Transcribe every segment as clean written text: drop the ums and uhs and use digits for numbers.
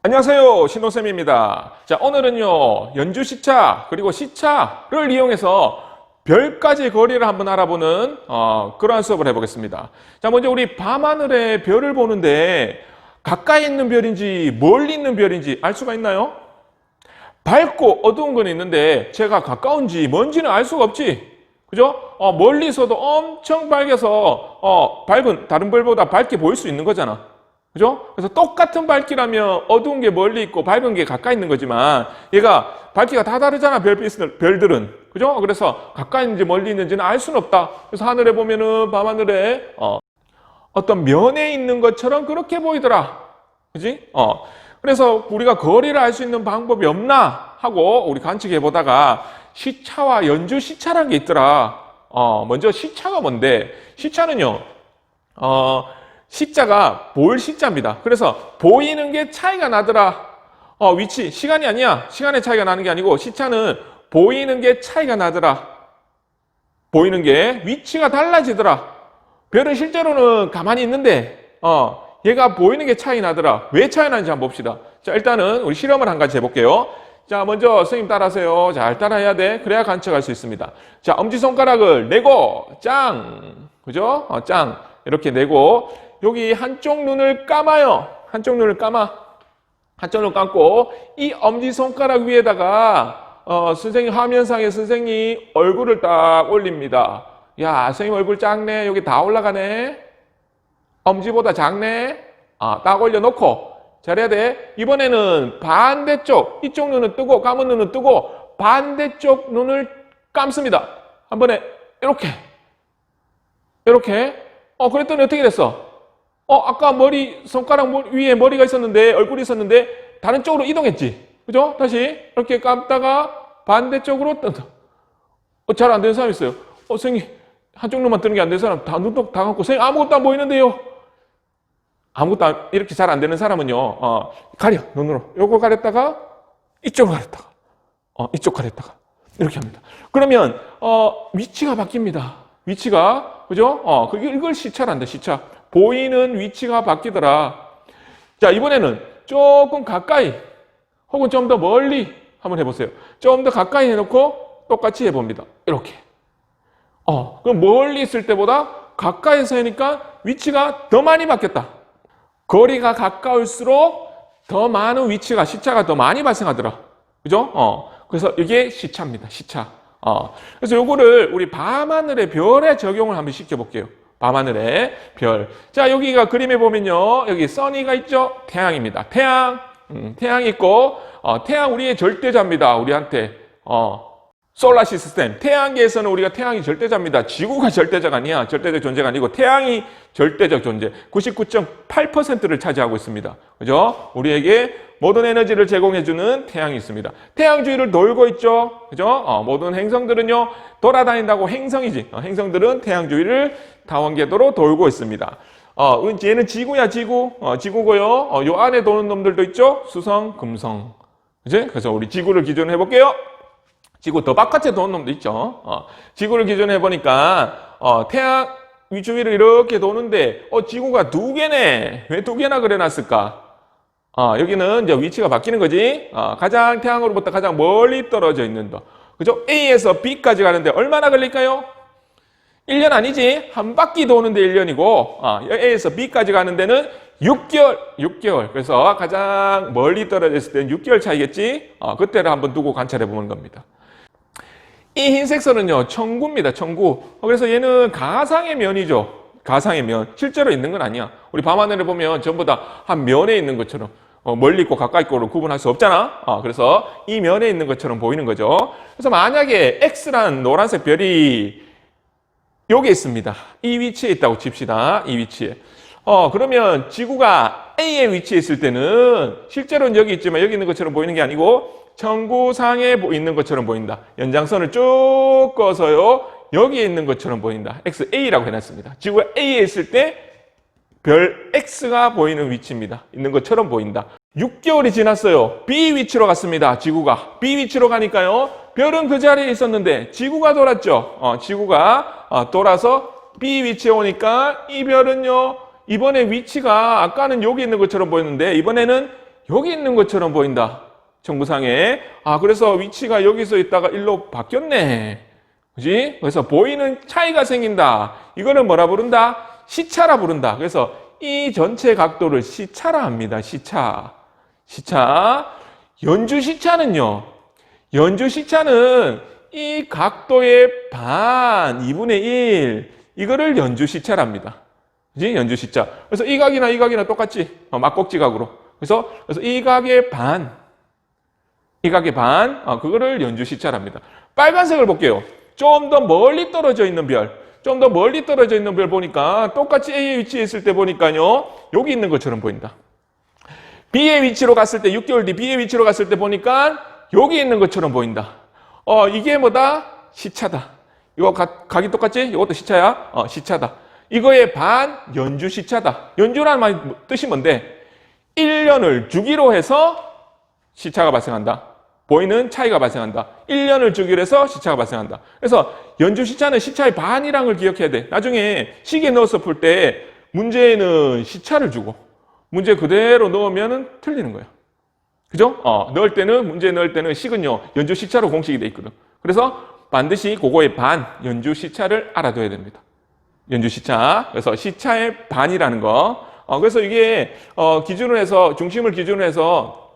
안녕하세요, 신동쌤입니다. 자, 오늘은요 연주 시차 그리고 시차를 이용해서 별까지 거리를 한번 알아보는 그러한 수업을 해보겠습니다. 자, 먼저 우리 밤하늘의 별을 보는데 가까이 있는 별인지 멀리 있는 별인지 알 수가 있나요? 밝고 어두운 건 있는데 제가 가까운지 먼지는 알 수가 없지, 그죠? 멀리서도 엄청 밝아서 밝은 다른 별보다 밝게 보일 수 있는 거잖아, 그죠? 그래서 똑같은 밝기라면 어두운 게 멀리 있고 밝은 게 가까이 있는 거지만 얘가 밝기가 다 다르잖아, 별들은, 그죠? 그래서 가까이 있는지 멀리 있는지는 알 수는 없다. 그래서 하늘에 보면은 밤하늘에 어떤 면에 있는 것처럼 그렇게 보이더라, 그지? 그래서 우리가 거리를 알 수 있는 방법이 없나 하고 우리 관측해 보다가 시차와 연주 시차라는 게 있더라. 먼저 시차가 뭔데? 시차는요, 시자가 볼 시자입니다. 그래서 보이는 게 차이가 나더라. 위치, 시간이 아니야. 시간의 차이가 나는 게 아니고 시차는 보이는 게 차이가 나더라. 보이는 게 위치가 달라지더라. 별은 실제로는 가만히 있는데 얘가 보이는 게 차이 나더라. 왜 차이 나는지 한번 봅시다. 자, 일단은 우리 실험을 한 가지 해볼게요. 자, 먼저 선생님 따라하세요. 잘 따라해야 돼. 그래야 관측할 수 있습니다. 자, 엄지손가락을 내고 짱, 그죠? 짱 이렇게 내고 여기 한쪽 눈을 감아요. 한쪽 눈을 감아. 한쪽 눈을 감고 이 엄지손가락 위에다가 선생님 화면상에 선생님 얼굴을 딱 올립니다. 야, 선생님 얼굴 작네. 여기 다 올라가네. 엄지보다 작네. 딱 올려놓고 잘해야 돼. 이번에는 반대쪽, 이쪽 눈은 뜨고 감은 눈은 뜨고 반대쪽 눈을 감습니다. 한 번에 이렇게 그랬더니 어떻게 됐어? 아까 손가락 위에 머리가 있었는데, 얼굴이 있었는데 다른 쪽으로 이동했지, 그죠? 다시 이렇게 감다가 반대쪽으로 뜬다. 잘 안 되는 사람 있어요. 선생님 한쪽 눈만 뜨는 게 안 되는 사람 다 눈독 다 감고 선생님 아무것도 안 보이는데요. 이렇게 잘 안 되는 사람은요, 가려, 눈으로. 요거 가렸다가, 이쪽으로 가렸다가, 이쪽 가렸다가, 이렇게 합니다. 그러면, 위치가 바뀝니다. 위치가, 그죠? 이걸 시차란다, 시차. 보이는 위치가 바뀌더라. 자, 이번에는 조금 가까이, 혹은 좀 더 멀리 한번 해보세요. 좀 더 가까이 해놓고 똑같이 해봅니다. 이렇게. 그럼 멀리 있을 때보다 가까이서 하니까 위치가 더 많이 바뀌었다. 거리가 가까울수록 더 많은 위치가, 시차가 더 많이 발생하더라. 그죠? 그래서 이게 시차입니다. 시차. 그래서 요거를 우리 밤하늘의 별에 적용을 한번 시켜볼게요. 밤하늘의 별. 자, 여기가 그림에 보면요. 여기 써니가 있죠? 태양입니다. 태양 있고, 태양 우리의 절대자입니다. 우리한테. 솔라 시스템. 태양계에서는 우리가 태양이 절대자입니다. 지구가 절대자가 아니야. 절대적 존재가 아니고 태양이 절대적 존재. 99.8%를 차지하고 있습니다. 그죠? 우리에게 모든 에너지를 제공해주는 태양이 있습니다. 태양 주위를 돌고 있죠. 그죠? 모든 행성들은요, 돌아다닌다고 행성이지. 행성들은 태양 주위를 다원궤도로 돌고 있습니다. 얘는 지구야, 지구. 지구고요. 요 안에 도는 놈들도 있죠. 수성, 금성. 그지? 그래서 우리 지구를 기준으로 해볼게요. 지구 더 바깥에 도는 놈도 있죠. 지구를 기준으로 해보니까 태양 주위를 이렇게 도는데 지구가 두 개네. 왜 두 개나 그려놨을까? 여기는 이제 위치가 바뀌는 거지. 가장 태양으로부터 가장 멀리 떨어져 있는 거, 그죠? A에서 B까지 가는데 얼마나 걸릴까요? 1년 아니지. 한 바퀴 도는데 1년이고 A에서 B까지 가는 데는 6개월. 그래서 가장 멀리 떨어져 있을 때는 6개월 차이겠지. 그때를 한번 두고 관찰해 보는 겁니다. 이 흰색 선은요, 천구입니다. 천구. 그래서 얘는 가상의 면이죠. 가상의 면. 실제로 있는 건 아니야. 우리 밤하늘에 보면 전부 다 한 면에 있는 것처럼 멀리 있고 가까이 있고로 구분할 수 없잖아. 그래서 이 면에 있는 것처럼 보이는 거죠. 그래서 만약에 X란 노란색 별이 여기 있습니다. 이 위치에 있다고 칩시다. 이 위치에. 그러면 지구가 A의 위치에 있을 때는 실제로는 여기 있지만 여기 있는 것처럼 보이는 게 아니고 천구상에 있는 것처럼 보인다. 연장선을 쭉 꺼서요, 여기에 있는 것처럼 보인다. XA라고 해놨습니다. 지구가 A에 있을 때 별 X가 보이는 위치입니다. 있는 것처럼 보인다. 6개월이 지났어요. B 위치로 갔습니다. 지구가. B 위치로 가니까요, 별은 그 자리에 있었는데 지구가 돌았죠. 지구가 돌아서 B 위치에 오니까 이 별은요, 이번에 위치가 아까는 여기 있는 것처럼 보였는데 이번에는 여기 있는 것처럼 보인다. 정부상에. 그래서 위치가 여기서 있다가 일로 바뀌었네. 그지? 그래서 보이는 차이가 생긴다. 이거는 뭐라 부른다? 시차라 부른다. 그래서 이 전체 각도를 시차라 합니다. 시차. 연주 시차는요. 연주 시차는 이 각도의 반, 2분의 1. 이거를 연주 시차랍니다. 그지? 연주 시차. 그래서 이 각이나 똑같지? 막곡지 각으로. 그래서 이 각의 반. 그거를 연주 시차랍니다. 빨간색을 볼게요. 좀 더 멀리 떨어져 있는 별. 보니까 똑같이 A의 위치에 있을 때 보니까요. 여기 있는 것처럼 보인다. B의 위치로 갔을 때 6개월 뒤 B의 위치로 갔을 때 보니까 여기 있는 것처럼 보인다. 이게 뭐다? 시차다. 이거 각이 똑같지? 이것도 시차야. 시차다. 이거의 반 연주 시차다. 연주라는 뜻이 뭔데? 1년을 주기로 해서 시차가 발생한다. 보이는 차이가 발생한다. 1년을 주기로 해서 시차가 발생한다. 그래서 연주 시차는 시차의 반이라는 걸 기억해야 돼. 나중에 시계에 넣어서 풀 때 문제에는 시차를 주고 문제 그대로 넣으면 틀리는 거야. 그죠? 문제 넣을 때는 식은요, 연주 시차로 공식이 돼 있거든. 그래서 반드시 그거의 반, 연주 시차를 알아둬야 됩니다. 연주 시차. 그래서 시차의 반이라는 거. 그래서 이게, 기준으로 해서, 중심을 기준으로 해서,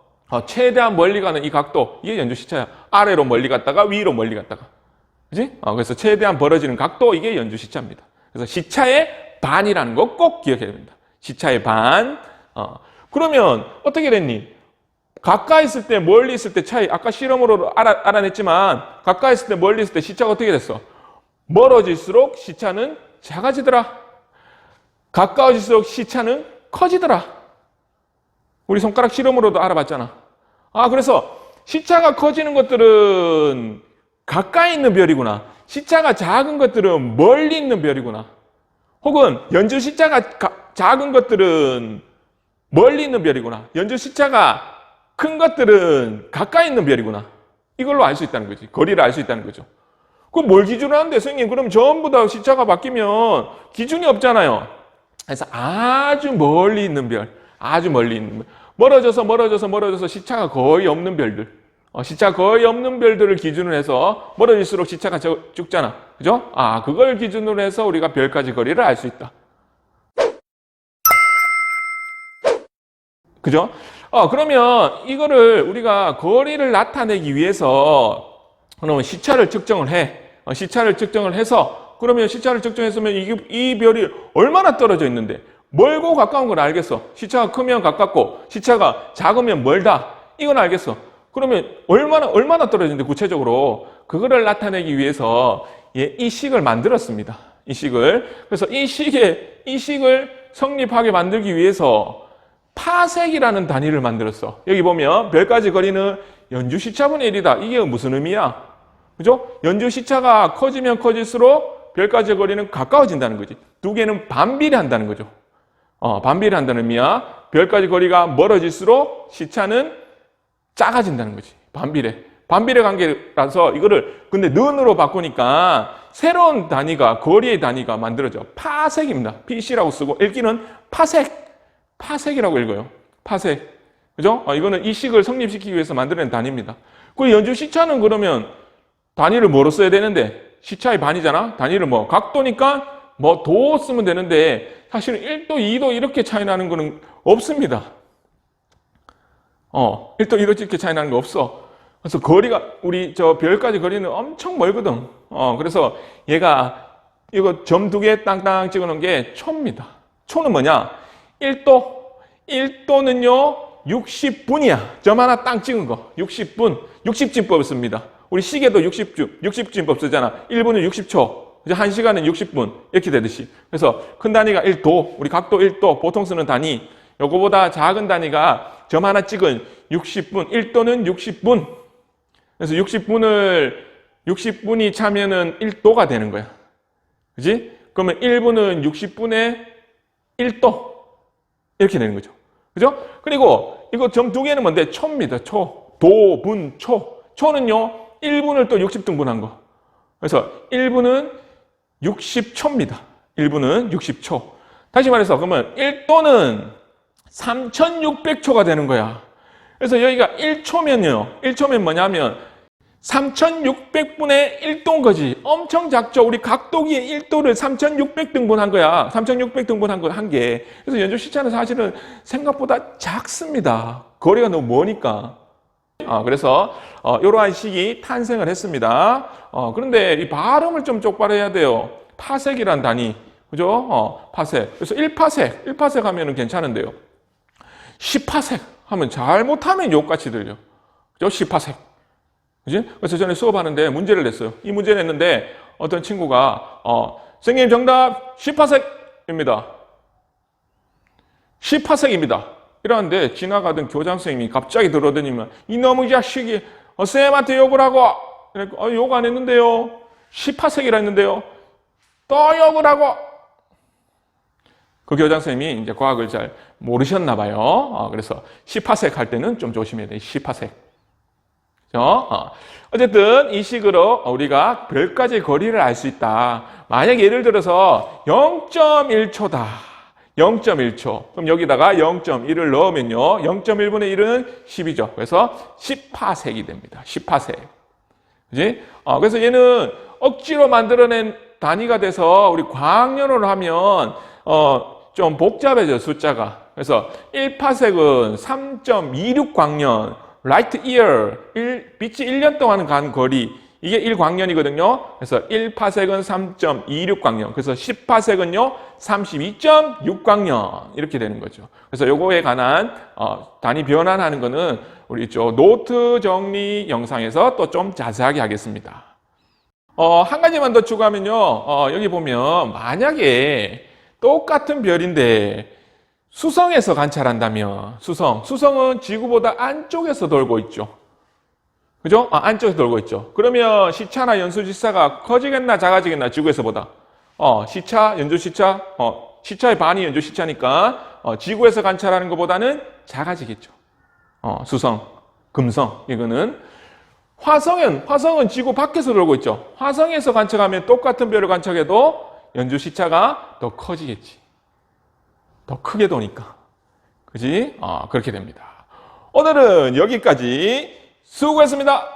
최대한 멀리 가는 이 각도, 이게 연주 시차야. 아래로 멀리 갔다가 위로 멀리 갔다가. 그지? 그래서 최대한 벌어지는 각도, 이게 연주 시차입니다. 그래서 시차의 반이라는 거 꼭 기억해야 됩니다. 시차의 반. 그러면 어떻게 됐니? 가까이 있을 때, 멀리 있을 때 차이, 아까 실험으로 알아냈지만, 가까이 있을 때, 멀리 있을 때 시차가 어떻게 됐어? 멀어질수록 시차는 작아지더라. 가까워질수록 시차는 커지더라. 우리 손가락 실험으로도 알아봤잖아. 그래서 시차가 커지는 것들은 가까이 있는 별이구나. 시차가 작은 것들은 멀리 있는 별이구나. 혹은 연주 시차가 작은 것들은 멀리 있는 별이구나. 연주 시차가 큰 것들은 가까이 있는 별이구나. 이걸로 알 수 있다는 거지. 거리를 알 수 있다는 거죠. 그럼 뭘 기준으로 하는데, 선생님? 그럼 전부 다 시차가 바뀌면 기준이 없잖아요. 그래서 아주 멀리 있는 별. 멀어져서 시차가 거의 없는 별들. 시차가 거의 없는 별들을 기준으로 해서 멀어질수록 시차가 죽잖아. 그죠? 그걸 기준으로 해서 우리가 별까지 거리를 알 수 있다. 그죠? 그러면 이거를 우리가 거리를 나타내기 위해서 그러면 시차를 측정을 해. 시차를 측정을 해서 그러면 시차를 측정했으면 이 별이 얼마나 떨어져 있는데 멀고 가까운 걸 알겠어. 시차가 크면 가깝고 시차가 작으면 멀다. 이건 알겠어. 그러면 얼마나 떨어지는데 구체적으로 그거를 나타내기 위해서 이 식을 만들었습니다. 이 식을. 그래서 이 식을 성립하게 만들기 위해서 파섹이라는 단위를 만들었어. 여기 보면 별까지 거리는 연주 시차분의 1이다. 이게 무슨 의미야? 그죠? 연주 시차가 커지면 커질수록 별까지 거리는 가까워진다는 거지. 두 개는 반비례한다는 거죠. 반비례한다는 의미야. 별까지 거리가 멀어질수록 시차는 작아진다는 거지. 반비례 관계라서 이거를 근데 는으로 바꾸니까 새로운 단위가 거리의 단위가 만들어져. 파섹입니다. PC라고 쓰고 읽기는 파섹이라고 읽어요. 파섹. 그죠? 이거는 이 식을 성립시키기 위해서 만들어낸 단위입니다. 그 연주 시차는 그러면 단위를 뭐로 써야 되는데? 시차의 반이잖아? 단위를 각도니까 도 쓰면 되는데 사실은 1도, 2도 이렇게 차이 나는 거는 없습니다. 1도, 2도 이렇게 차이 나는 거 없어. 그래서 거리가, 우리 별까지 거리는 엄청 멀거든. 그래서 얘가 이거 점 2개 땅땅 찍어 놓은 게 초입니다. 초는 뭐냐? 1도는요, 60분이야. 점 하나 땅 찍은 거. 60분. 60진법을 씁니다. 우리 시계도 60진법 쓰잖아. 1분은 60초. 이제 1시간은 60분. 이렇게 되듯이. 그래서 큰 단위가 1도, 우리 각도 1도, 보통 쓰는 단위. 요거보다 작은 단위가 점 하나 찍은 60분. 1도는 60분. 그래서 60분이 차면은 1도가 되는 거야. 그지? 그러면 1분은 60분의 1도. 이렇게 되는 거죠. 그죠? 그리고 이거 점 2개는 뭔데? 초입니다. 초. 도, 분, 초. 초는요, 1분을 또 60등분한 거. 그래서 1분은 60초입니다. 1분은 60초. 다시 말해서 그러면 1도는 3600초가 되는 거야. 그래서 여기가 1초면요. 1초면 뭐냐면 3600분의 1도인 거지. 엄청 작죠. 우리 각도기의 1도를 3600등분한 거야. 3600등분한 거 한 개. 그래서 연조시차는 사실은 생각보다 작습니다. 거리가 너무 머니까. 그래서 이러한 식이 탄생을 했습니다. 그런데 이 발음을 좀 똑바로 해야 돼요. 파섹이란 단위. 그죠? 파섹. 그래서 1파섹 하면은 괜찮은데요. 10파섹 하면 잘못하면 욕같이 들려. 그죠? 10파섹. 그지? 그래서 전에 수업하는데 문제를 냈어요. 이 문제를 냈는데 어떤 친구가 선생님 정답 10파섹입니다. 10파섹입니다. 이러는데 지나가던 교장 선생님이 갑자기 들어오더니만 이놈의 자식이 쌤한테 욕을 하고 욕 안 했는데요. 10파섹이라 했는데요. 또 욕을 하고 그 교장 선생님이 이제 과학을 잘 모르셨나 봐요. 그래서 10파섹 할 때는 좀 조심해야 돼요. 10파섹. 어쨌든 이 식으로 우리가 몇 가지 거리를 알 수 있다. 만약 예를 들어서 0.1초다. 0.1초. 그럼 여기다가 0.1을 넣으면요. 0.1분의 1은 10이죠. 그래서 10파섹이 됩니다. 10파섹. 그지? 그래서 얘는 억지로 만들어낸 단위가 돼서 우리 광년으로 하면 좀 복잡해져 숫자가. 그래서 1파섹은 3.26광년. 라이트 이어, 빛이 1년 동안 간 거리, 이게 1광년이거든요. 그래서 1파섹은 3.26광년, 그래서 10파섹은요 32.6광년 이렇게 되는 거죠. 그래서 요거에 관한 단위 변환하는 거는 우리 노트 정리 영상에서 또 좀 자세하게 하겠습니다. 한 가지만 더 추가하면요, 여기 보면 만약에 똑같은 별인데 수성에서 관찰한다면 수성은 지구보다 안쪽에서 돌고 있죠. 그죠? 안쪽에서 돌고 있죠. 그러면 시차나 연소시차가 커지겠나 작아지겠나 지구에서보다. 시차, 연소시차, 시차의 반이 연소시차니까 지구에서 관찰하는 것보다는 작아지겠죠. 수성, 금성 이거는 화성은 지구 밖에서 돌고 있죠. 화성에서 관찰하면 똑같은 별을 관찰해도 연소시차가 더 커지겠지. 더 크게 도니까. 그지? 그렇게 됩니다. 오늘은 여기까지 수고했습니다.